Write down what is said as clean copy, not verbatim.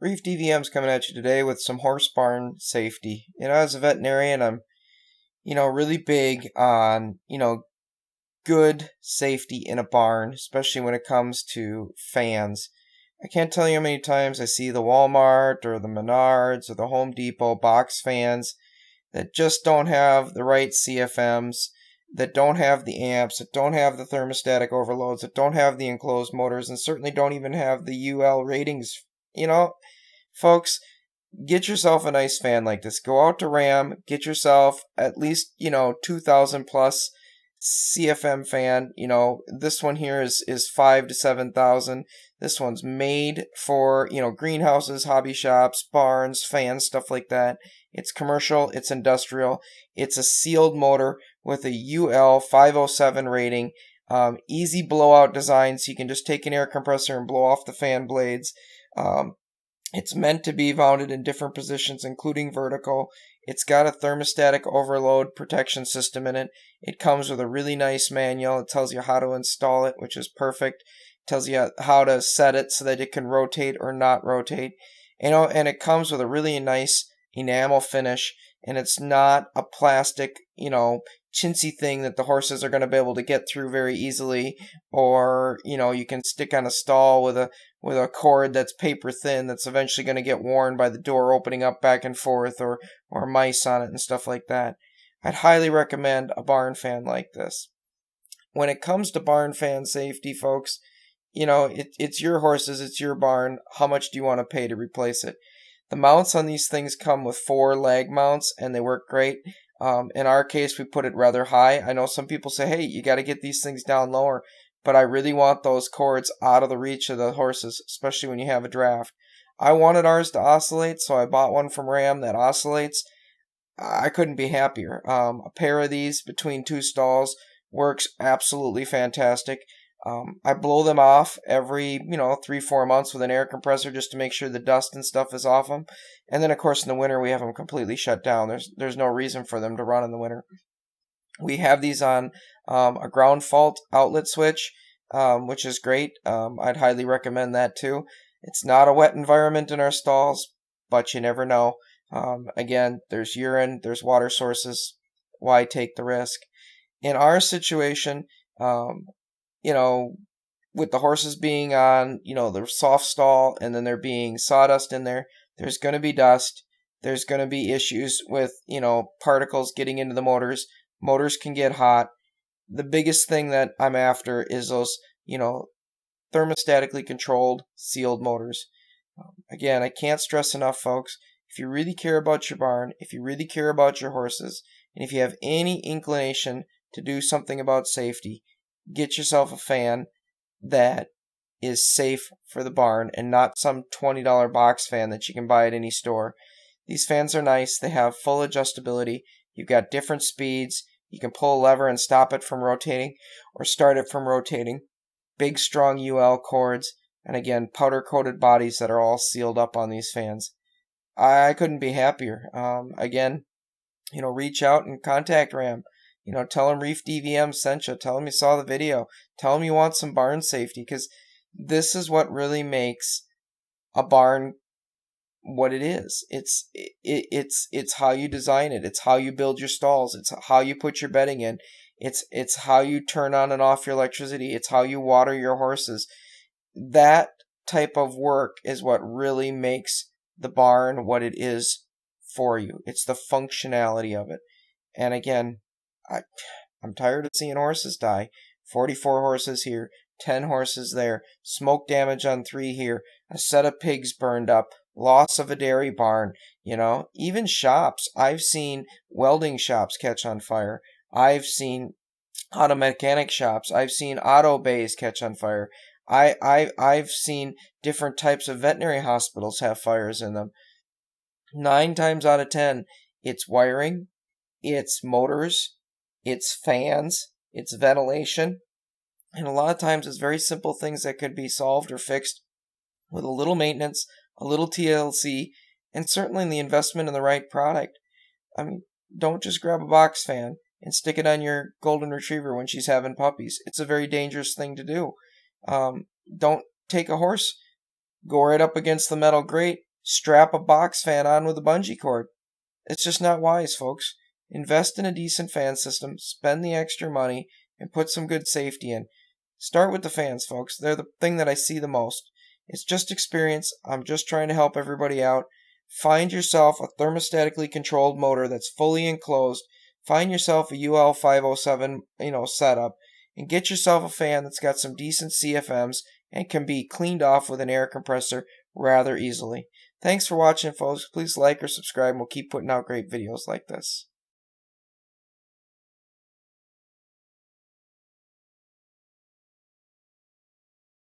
Reef DVM's coming at you today with some horse barn safety. As a veterinarian, I'm, really big on, good safety in a barn, especially when it comes to fans. I can't tell you how many times I see the Walmart or the Menards or the Home Depot box fans that just don't have the right CFMs, that don't have the amps, that don't have the thermostatic overloads, that don't have the enclosed motors, and certainly don't even have the UL ratings. You know, Folks, get yourself a nice fan like this. Go out to Ram, get yourself at least, 2000 plus CFM fan. This one here is 5 to 7,000. This one's made for, greenhouses, hobby shops, barns, fans, stuff like that. It's commercial, it's industrial. It's a sealed motor with a UL 507 rating. Easy blowout design, so you can just take an air compressor and blow off the fan blades. It's meant to be mounted in different positions, including vertical. It's got a thermostatic overload protection system in it. It comes with a really nice manual. It tells you how to install it, which is perfect. It tells you how to set it so that it can rotate or not rotate. And it comes with a really nice enamel finish, and it's not a plastic, chintzy thing that the horses are going to be able to get through very easily, or you can stick on a stall with a cord that's paper thin that's eventually going to get worn by the door opening up back and forth, or mice on it and stuff like that. I'd highly recommend a barn fan like this. When it comes to barn fan safety, folks, it's your horses, it's your barn. How much do you want to pay to replace it? The mounts on these things come with 4 lag mounts, and they work great. In our case, we put it rather high. I know some people say, hey, you got to get these things down lower, but I really want those cords out of the reach of the horses, especially when you have a draft. I wanted ours to oscillate, so I bought one from Ram that oscillates. I couldn't be happier. A pair of these between 2 stalls works absolutely fantastic. I blow them off every, 3-4 months with an air compressor just to make sure the dust and stuff is off them. And then, of course, in the winter, we have them completely shut down. There's no reason for them to run in the winter. We have these on a ground fault outlet switch, which is great. I'd highly recommend that too. It's not a wet environment in our stalls, but you never know. Again, there's urine, there's water sources. Why take the risk? In our situation, you know, with the horses being on, the soft stall, and then there being sawdust in there, there's going to be dust. There's going to be issues with, particles getting into the motors. Motors can get hot. The biggest thing that I'm after is those, thermostatically controlled sealed motors. Again, I can't stress enough, folks. If you really care about your barn, if you really care about your horses, and if you have any inclination to do something about safety, get yourself a fan that is safe for the barn and not some $20 box fan that you can buy at any store. These fans are nice. They have full adjustability. You've got different speeds. You can pull a lever and stop it from rotating or start it from rotating. Big, strong UL cords. And again, powder-coated bodies that are all sealed up on these fans. I couldn't be happier. Again, reach out and contact Ram. Tell them Reef DVM sent you. Tell them you saw the video. Tell them you want some barn safety, because this is what really makes a barn what it is. It's how you design it. It's how you build your stalls. It's how you put your bedding in. It's how you turn on and off your electricity. It's how you water your horses. That type of work is what really makes the barn what it is for you. It's the functionality of it. And again, I'm tired of seeing horses die. 44 horses here, 10 horses there, smoke damage on 3 here, a set of pigs burned up, loss of a dairy barn, even shops. I've seen welding shops catch on fire. I've seen auto mechanic shops. I've seen auto bays catch on fire. I've seen different types of veterinary hospitals have fires in them. 9 times out of 10, it's wiring, it's motors, it's fans, it's ventilation, and a lot of times it's very simple things that could be solved or fixed with a little maintenance, a little TLC, and certainly the investment in the right product. I mean, don't just grab a box fan and stick it on your golden retriever when she's having puppies. It's a very dangerous thing to do. Don't take a horse, go right up against the metal grate, strap a box fan on with a bungee cord. It's just not wise, folks. Invest in a decent fan system, spend the extra money, and put some good safety in. Start with the fans, folks. They're the thing that I see the most. It's just experience. I'm just trying to help everybody out. Find yourself a thermostatically controlled motor that's fully enclosed. Find yourself a UL 507, setup, and get yourself a fan that's got some decent CFMs and can be cleaned off with an air compressor rather easily. Thanks for watching, folks. Please like or subscribe, and we'll keep putting out great videos like this.